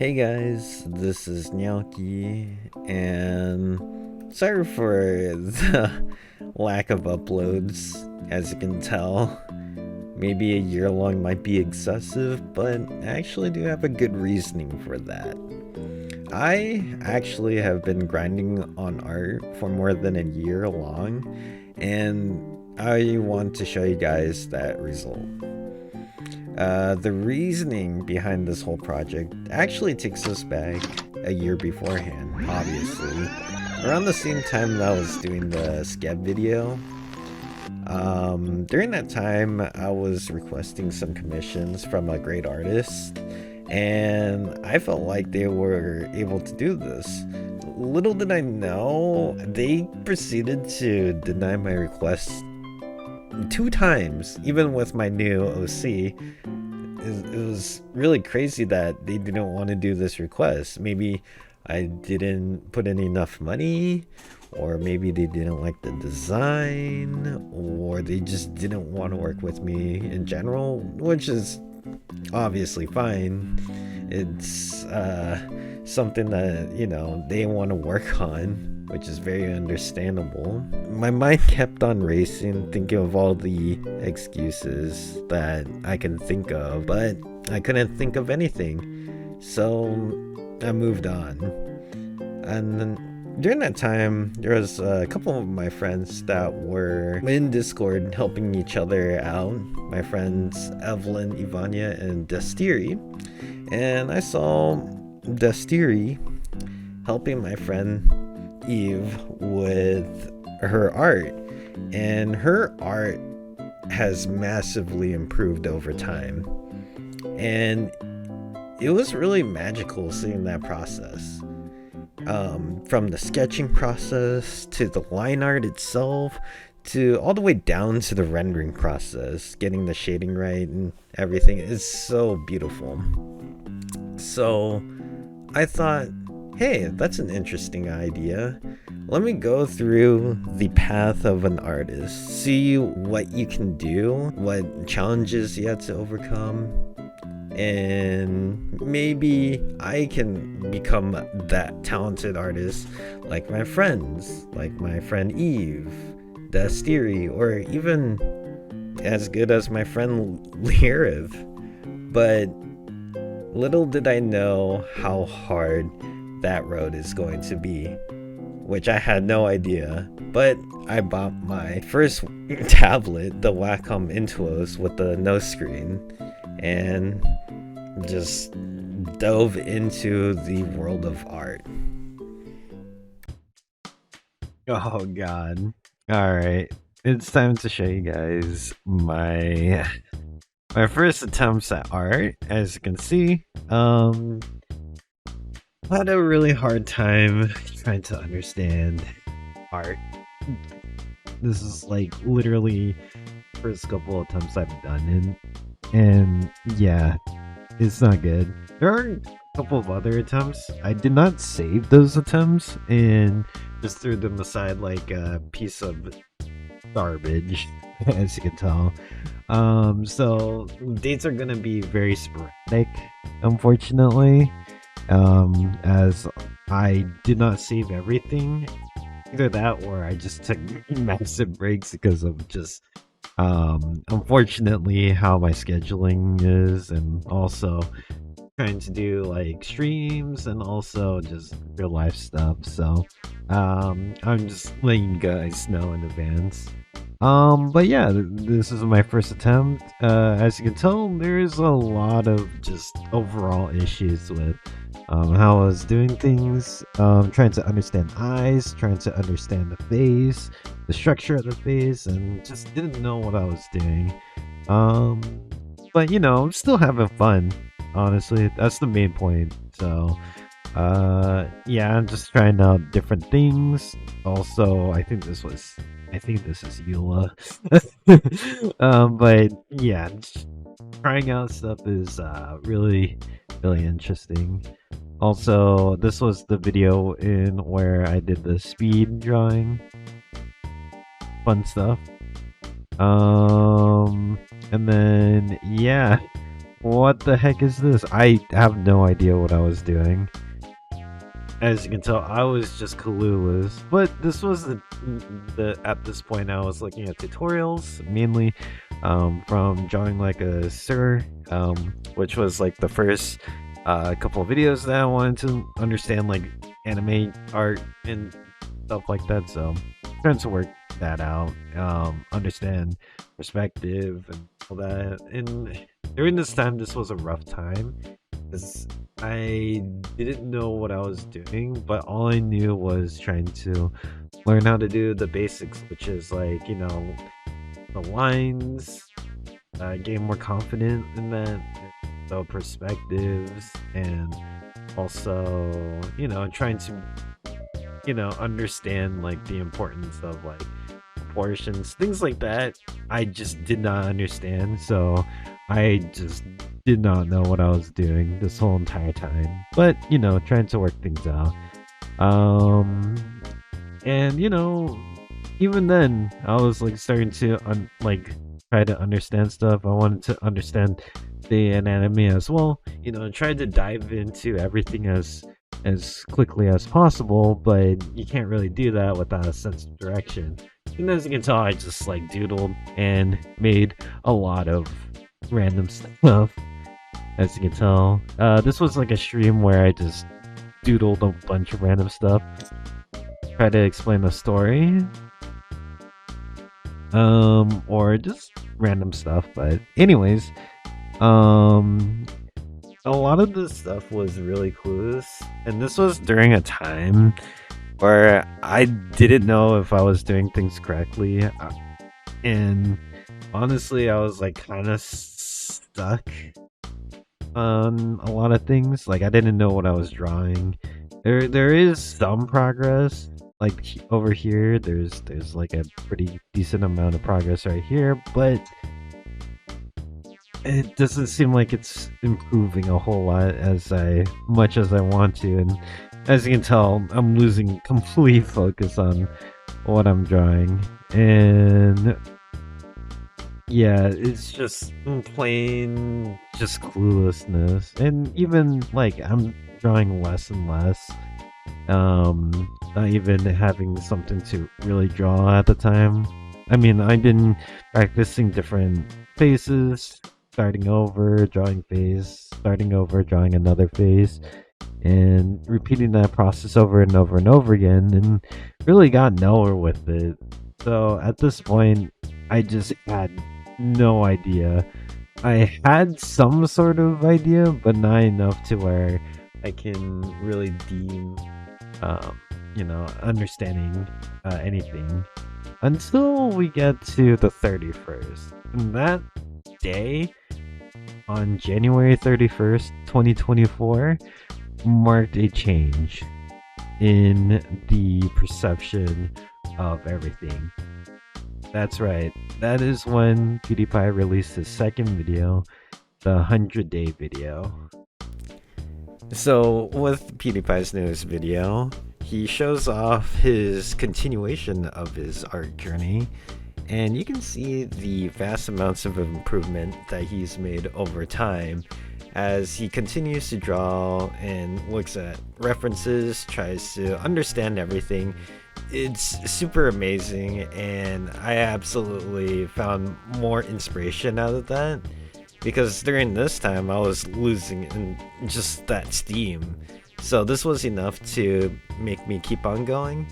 Hey guys, this is Nyalki, and sorry for the lack of uploads. As you can tell, maybe a year long might be excessive, but I actually do have a good reasoning for that. I actually have been grinding on art for more than a year long, and I want to show you guys that result. The reasoning behind this whole project actually takes us back a year beforehand, obviously. Around the same time that I was doing the Skeb video. During that time, I was requesting some commissions from a great artist, and I felt like they were able to do this. Little did I know, they proceeded to deny my request 2 times, even with my new OC. It was really crazy that they didn't want to do this request. Maybe I didn't put in enough money, or maybe they didn't like the design, or they just didn't want to work with me in general, which is obviously fine. It's something that, you know, they want to work on, which is very understandable. My mind kept on racing, thinking of all the excuses that I can think of, but I couldn't think of anything. So I moved on. And then during that time, there was a couple of my friends that were in Discord helping each other out. My friends Evelyn, Ivania, and Destiri. And I saw Destiri helping my friend Eve with her art, and her art has massively improved over time, and it was really magical seeing that process, from the sketching process to the line art itself to all the way down to the rendering process, getting the shading right and everything. Is so beautiful. So I thought, hey, that's an interesting idea. Let me go through the path of an artist, see what you can do, what challenges you have to overcome, and maybe I can become that talented artist like my friends, like my friend Eve, Dastiri, or even as good as my friend Lyriv. But little did I know how hard that road is going to be, which I had no idea. But I bought my first tablet, the Wacom Intuos with the no screen, and just dove into the world of art. Oh god. Alright, it's time to show you guys my first attempts at art. As you can see, had a really hard time trying to understand art. This is like literally first couple of attempts I've done, and yeah, it's not good. There are a couple of other attempts. I did not save those attempts and just threw them aside like a piece of garbage, as you can tell. So dates are gonna be very sporadic, unfortunately. As I did not save everything. Either that or I just took massive breaks because of just unfortunately how my scheduling is, and also trying to do like streams and also just real life stuff. So I'm just letting you guys know in advance. But yeah, this is my first attempt. As you can tell, there's a lot of just overall issues with how I was doing things, trying to understand eyes, trying to understand the face, the structure of the face, and just didn't know what I was doing. But you know, I'm still having fun, honestly. That's the main point. So yeah, I'm just trying out different things. Also, I think this is Eula. But yeah, trying out stuff is really interesting. Also, this was the video in where I did the speed drawing. Fun stuff. And then yeah, What the heck is this? I have no idea what I was doing. As you can tell, I was just clueless. But this was the at this point I was looking at tutorials mainly from drawing like a sir, which was like the first couple of videos that I wanted to understand like anime art and stuff like that. So trying to work that out, understand perspective and all that. And during this time, this was a rough time because I didn't know what I was doing, but all I knew was trying to learn how to do the basics, which is like, you know, the lines, getting more confident in that, the perspectives, and also, you know, trying to, you know, understand like the importance of like proportions, things like that. I just did not understand, so I just did not know what I was doing this whole entire time. But you know, trying to work things out. And you know, even then, I was like starting to like try to understand stuff. I wanted to understand the anatomy as well. You know, tried to dive into everything as quickly as possible, but you can't really do that without a sense of direction. And as you can tell, I just like doodled and made a lot of random stuff. As you can tell, this was like a stream where I just doodled a bunch of random stuff. Try to explain the story, or just random stuff. But anyways, a lot of this stuff was really clueless, and this was during a time where I didn't know if I was doing things correctly, and honestly, I was like kind of stuck on a lot of things. Like I didn't know what I was drawing. There is some progress. Like over here, there's like a pretty decent amount of progress right here, but it doesn't seem like it's improving a whole lot much as I want to. And as you can tell, I'm losing complete focus on what I'm drawing. And yeah, it's just plain just cluelessness. And even like I'm drawing less and less. Not even having something to really draw at the time. I mean, I've been practicing different faces, starting over, drawing face, starting over, drawing another face, and repeating that process over and over and over again, and really got nowhere with it. So at this point, I just had no idea. I had some sort of idea, but not enough to where I can really deem, you know, understanding anything until we get to the 31st. And that day, on January 31st, 2024, marked a change in the perception of everything. That's right. That is when PewDiePie released his second video, the 100-day video. So, with PewDiePie's newest video, he shows off his continuation of his art journey, and you can see the vast amounts of improvement that he's made over time as he continues to draw and looks at references, tries to understand everything. It's super amazing, and I absolutely found more inspiration out of that, because during this time I was losing in just that steam. So this was enough to make me keep on going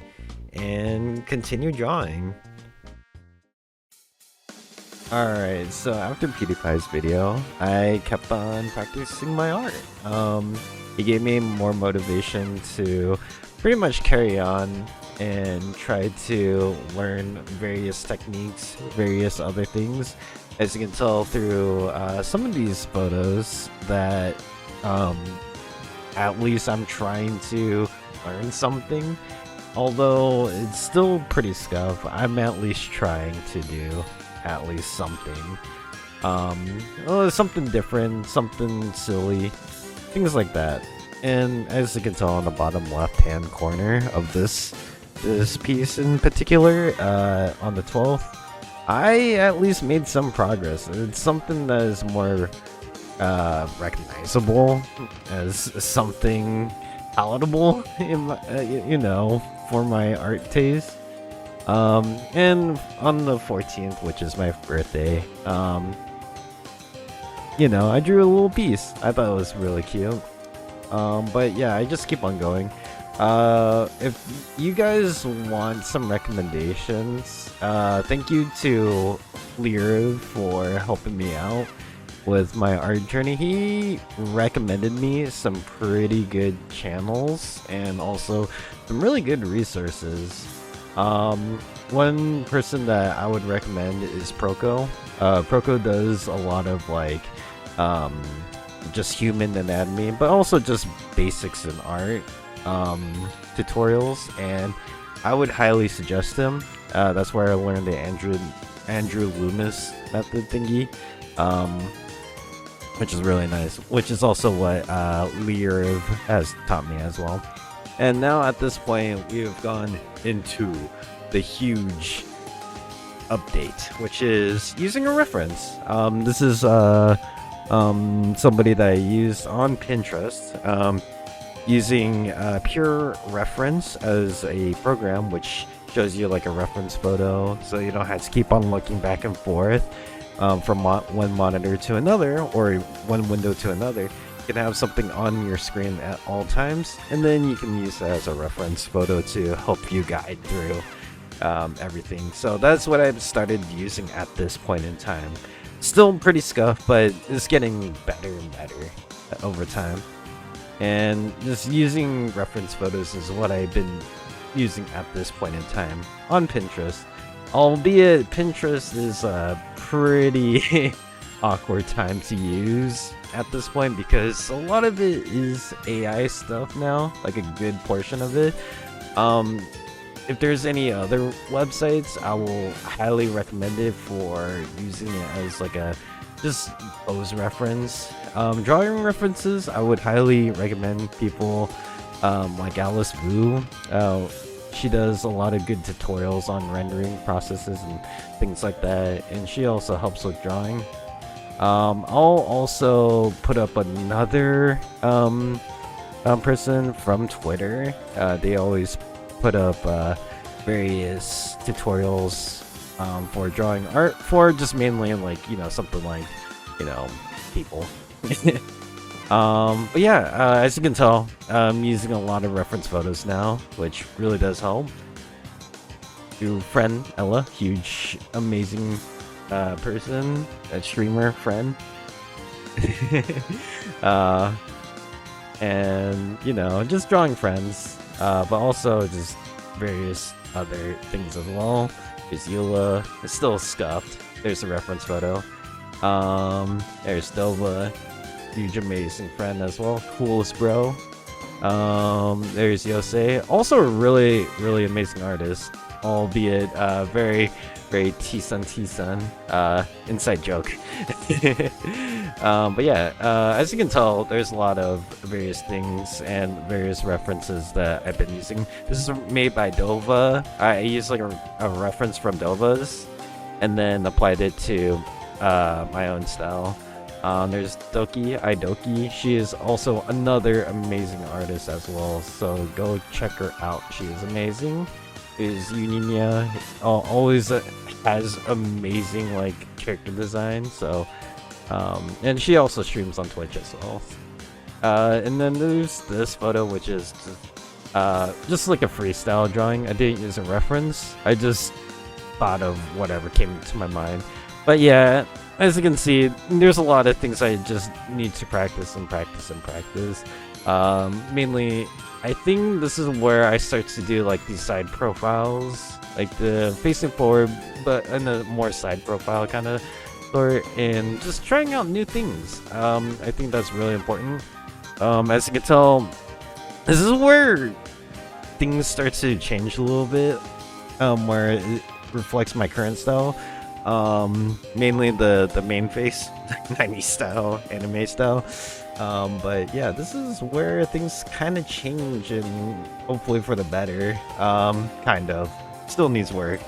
and continue drawing. Alright, so after PewDiePie's video, I kept on practicing my art. He gave me more motivation to pretty much carry on and try to learn various techniques, various other things. As you can tell through some of these photos that at least I'm trying to learn something. Although it's still pretty scuff, I'm at least trying to do at least something. Something different, something silly, things like that. And as you can tell on the bottom left hand corner of this piece in particular, on the 12th, I at least made some progress. It's something that is more recognizable as something palatable in my, for my art taste. And on the 14th, which is my birthday, I drew a little piece. I thought it was really cute. But yeah, I just keep on going. If you guys want some recommendations, thank you to Lear for helping me out with my art journey. He recommended me some pretty good channels and also some really good resources. One person that I would recommend is Proco. Proco does a lot of like just human anatomy, but also just basics in art tutorials, and I would highly suggest him. That's where I learned the Andrew Loomis method thingy, which is really nice, which is also what Lear has taught me as well. And now at this point we have gone into the huge update, which is using a reference. This is somebody that I used on Pinterest, using pure reference as a program which shows you like a reference photo, so you don't have to keep on looking back and forth from one monitor to another or one window to another. You can have something on your screen at all times, and then you can use that as a reference photo to help you guide through everything. So that's what I've started using at this point in time. Still pretty scuffed, but it's getting better and better over time. And just using reference photos is what I've been using at this point in time on Pinterest. Albeit Pinterest is a pretty awkward time to use at this point because a lot of it is AI stuff now, like a good portion of it. If there's any other websites, I will highly recommend it for using it as like a just pose reference. Drawing references, I would highly recommend people like Alice Vu. She does a lot of good tutorials on rendering processes and things like that, and she also helps with drawing. I'll also put up another person from Twitter. They always put up various tutorials for drawing art, for just mainly like something like people. But yeah, as you can tell, I'm using a lot of reference photos now, which really does help. Your friend Ella, huge amazing person, a streamer friend. And just drawing friends, but also just various other things as well. There's Eula, it's still scuffed. There's a reference photo. There's Dova, huge amazing friend as well, coolest bro. There's Yosei, also a really amazing artist, albeit very T-Sun inside joke. But yeah, as you can tell, there's a lot of various things and various references that I've been using. This is made by Dova. I used like a reference from Dova's and then applied it to my own style. There's Idoki. She is also another amazing artist as well, so go check her out. She is amazing. Is Uninia always has amazing like character design, so and she also streams on Twitch as well. And then there's this photo, which is just like a freestyle drawing. I didn't use a reference, I just thought of whatever came to my mind. But yeah, as you can see, there's a lot of things I just need to practice. Mainly, I think this is where I start to do like these side profiles, like the facing forward, but in a more side profile kind of sort, and just trying out new things. I think that's really important. As you can tell, this is where things start to change a little bit, where it reflects my current style. Mainly the main face, 90s style, anime style. But yeah, this is where things kind of change, and hopefully for the better. Kind of still needs work.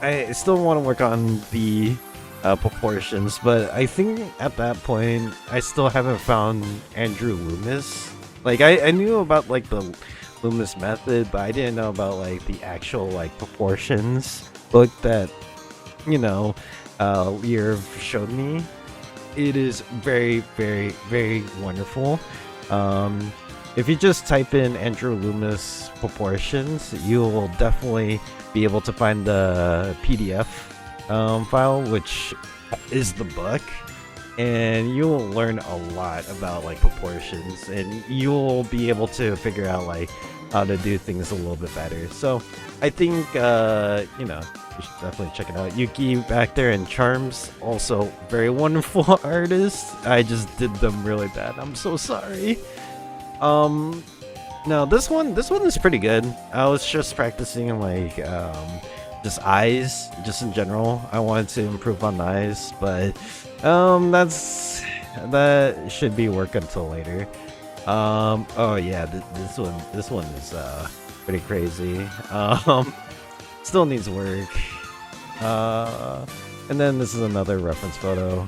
I still want to work on the proportions, but I think at that point I still haven't found Andrew Loomis. Like I knew about like the Loomis method, but I didn't know about like the actual like proportions book that Lear showed me. It is very, very, very wonderful. If you just type in Andrew Loomis proportions, you will definitely be able to find the PDF file, which is the book, and you will learn a lot about like proportions, and you will be able to figure out like how to do things a little bit better. So I think you should definitely check it out. Yuki back there and Charms, also very wonderful artists. I just did them really bad. I'm so sorry. No, this one is pretty good. I was just practicing like just eyes, just in general. I wanted to improve on the eyes, but that should be work until later. Oh yeah, this one is pretty crazy. Still needs work. And then this is another reference photo.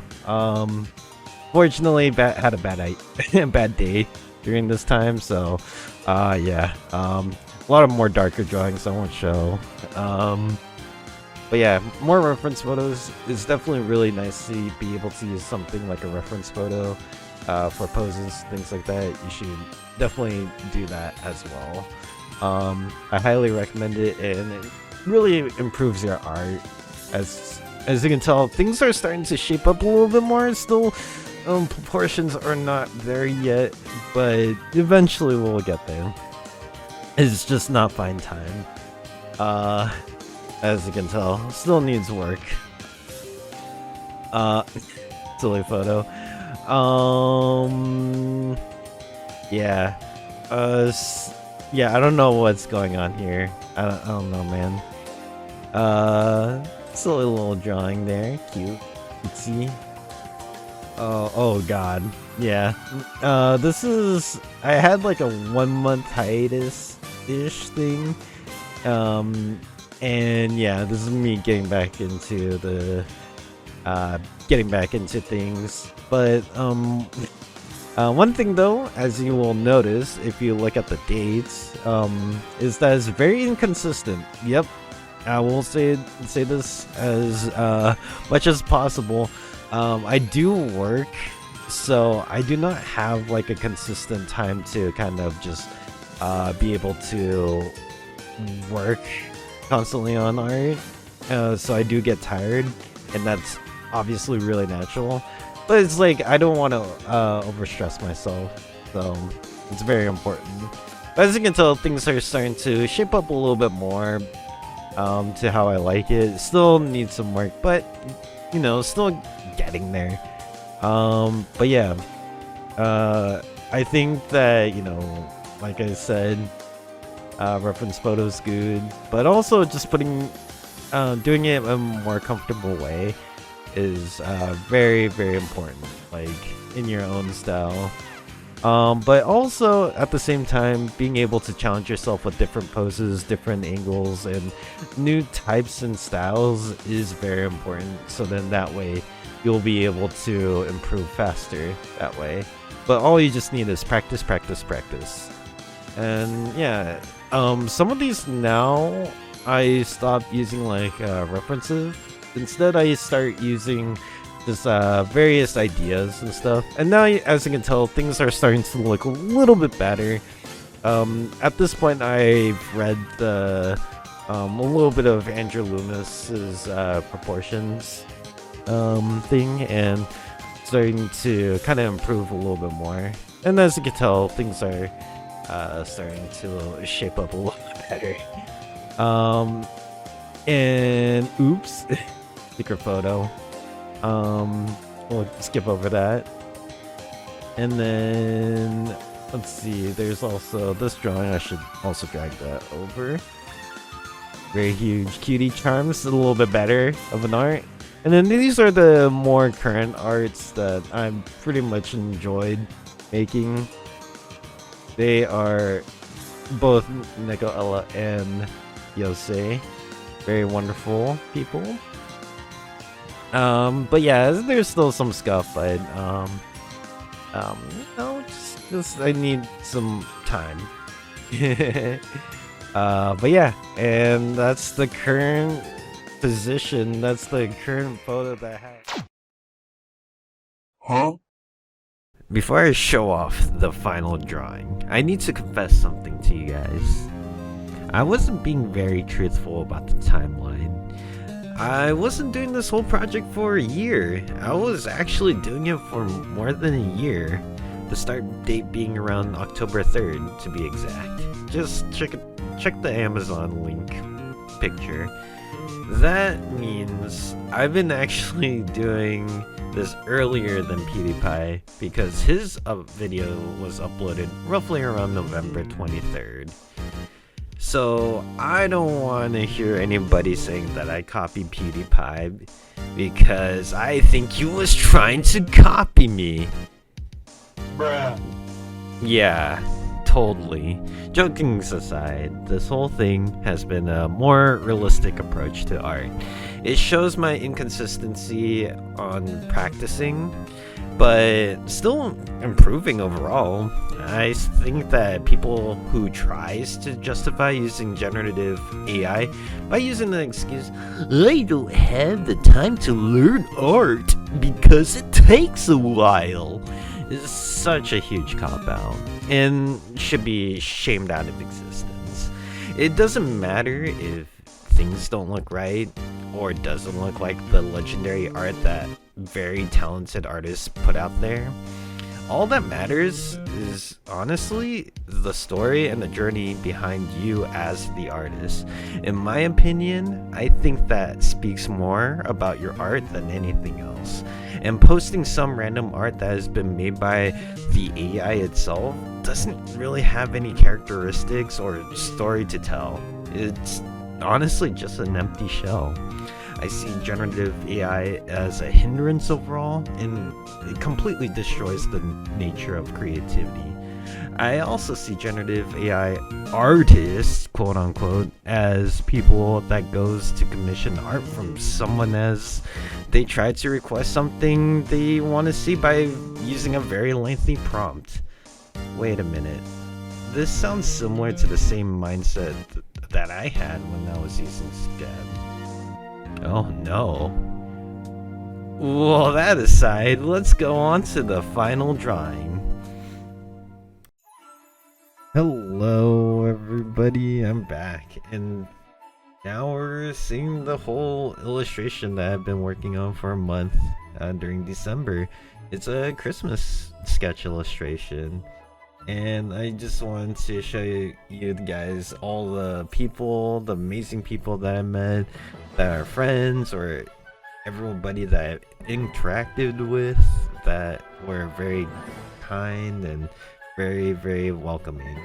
Fortunately, had a bad day during this time, so yeah, a lot of more darker drawings I won't show. But yeah, more reference photos is definitely really nice to be able to use something like a reference photo for poses, things like that. You should definitely do that as well. I highly recommend it, and it really improves your art. As you can tell, things are starting to shape up a little bit more. Still, proportions are not there yet, but eventually we'll get there. It's just not fine time. As you can tell, still needs work. Silly photo. Yeah. Yeah, I don't know what's going on here. I don't know, man. Silly little drawing there. Cute. Let's see. Oh god. Yeah. This is... I had like a 1 month hiatus-ish thing. And yeah, this is me getting back into the... getting back into things. But, one thing though, as you will notice if you look at the dates, is that it's very inconsistent. Yep. I will say this as much as possible. I do work, so I do not have like a consistent time to kind of just be able to work constantly on art. So I do get tired, and that's obviously really natural. But it's like I don't want to overstress myself, so it's very important. But as you can tell, things are starting to shape up a little bit more to how I like it. Still needs some work, but still getting there. But yeah, I think that like I said, reference photos good, but also just doing it in a more comfortable way is very, very important, like in your own style. But also at the same time, being able to challenge yourself with different poses, different angles, and new types and styles is very important. So then that way you'll be able to improve faster that way. But all you just need is practice, practice, practice. And yeah, some of these now I stopped using like references. Instead, I start using just various ideas and stuff. And now, as you can tell, things are starting to look a little bit better. At this point, I've read a little bit of Andrew Loomis's proportions thing, and starting to kind of improve a little bit more. And as you can tell, things are starting to shape up a little bit better. And oops. Secret photo. We'll skip over that. And then let's see, there's also this drawing. I should also drag that over. Very huge cutie charms, a little bit better of an art. And then these are the more current arts that I'm pretty much enjoyed making. They are both Neko Ella and Yosei. Very wonderful people. But yeah, there's still some scuff, but just I need some time. But yeah, and that's the current position. That's the current photo that I have. Huh? Before I show off the final drawing, I need to confess something to you guys. I wasn't being very truthful about the timeline. I wasn't doing this whole project for a year. I was actually doing it for more than a year. The start date being around October 3rd, to be exact. Just check the Amazon link picture. That means I've been actually doing this earlier than PewDiePie because his video was uploaded roughly around November 23rd. So I don't want to hear anybody saying that I copied PewDiePie because I think he was trying to copy me. Bruh. Yeah, totally. Joking aside, this whole thing has been a more realistic approach to art. It shows my inconsistency on practicing, but still improving overall. I think that people who tries to justify using generative AI by using the excuse, I don't have the time to learn art because it takes a while, is such a huge cop-out and should be shamed out of existence. It doesn't matter if things don't look right or doesn't look like the legendary art that very talented artists put out there. All that matters is honestly the story and the journey behind you as the artist. In my opinion, I think that speaks more about your art than anything else. And posting some random art that has been made by the AI itself doesn't really have any characteristics or story to tell. It's honestly just an empty shell. I see generative AI as a hindrance overall, and it completely destroys the nature of creativity. I also see generative AI artists, quote unquote, as people that goes to commission art from someone as they try to request something they want to see by using a very lengthy prompt. Wait a minute. This sounds similar to the same mindset that I had when I was using Skeb. Oh no. Well, that aside, let's go on to the final drawing. Hello everybody, I'm back, and now we're seeing the whole illustration that I've been working on for a month during December. It's a Christmas sketch illustration, and I just wanted to show you guys all the people, the amazing people that I met, that are friends, or everybody that I interacted with that were very kind and very, very welcoming.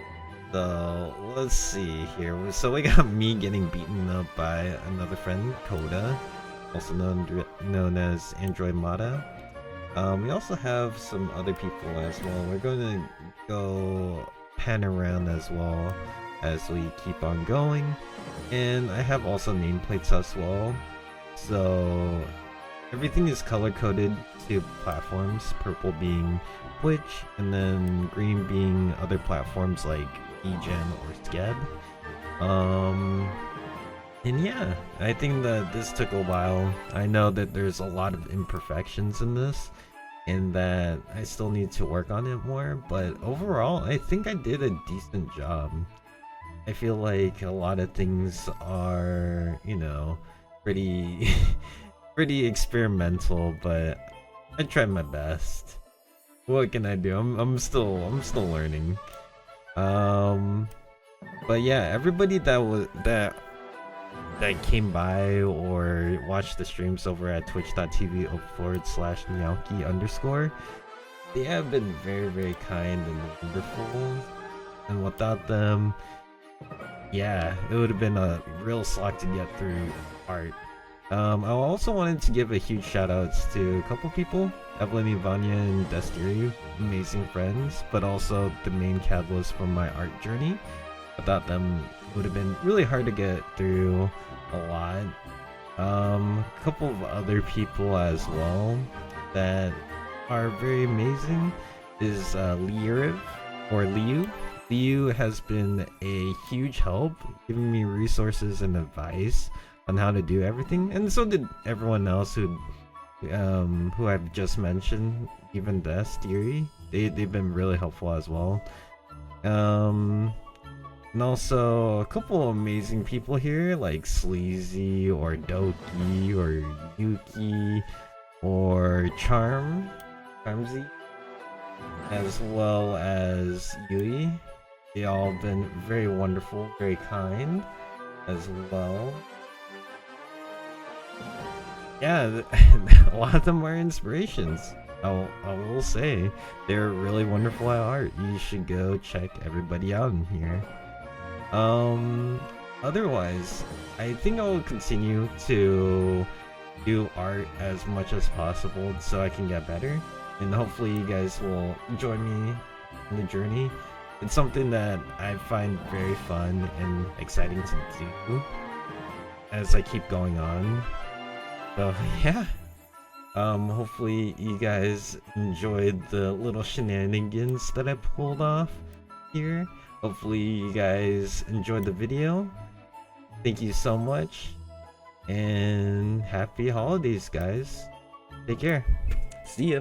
So let's see here. So we got me getting beaten up by another friend, Coda, also known as Android Mata. We also have some other people as well. We're going to go pan around as well as we keep on going. And I have also nameplates as well. So everything is color-coded to platforms, purple being Twitch, and then green being other platforms like Vgen or Skeb. And yeah, I think that this took a while. I know that there's a lot of imperfections in this, and that I still need to work on it more, but overall, I think I did a decent job. I feel like a lot of things are, you know, pretty pretty experimental, but I tried my best. What can I do? I'm still learning. But yeah, everybody that came by or watched the streams over at twitch.tv/Nyauki_, they have been very, very kind and wonderful. And without them, yeah, it would have been a real slog to get through art. I also wanted to give a huge shout outs to a couple people, Evelyn, Ivania, and Destiri, amazing friends, but also the main catalyst for my art journey. Without them, it would have been really hard to get through a lot. A couple of other people as well that are very amazing is Liu or Liu. Liu has been a huge help, giving me resources and advice on how to do everything, and so did everyone else who I've just mentioned, even Des, Theory. They've been really helpful as well. And also a couple amazing people here like Sleazy or Doki or Yuki or Charmzy, as well as Yui. They all been very wonderful, very kind as well. Yeah, a lot of them are inspirations. I will say they're really wonderful at art. You should go check everybody out in here. Otherwise, I think I will continue to do art as much as possible so I can get better, and hopefully you guys will join me in the journey. It's something that I find very fun and exciting to do as I keep going on. So yeah, hopefully you guys enjoyed the little shenanigans that I pulled off here. Hopefully you guys enjoyed the video. Thank you so much, and happy holidays, guys. Take care. See ya.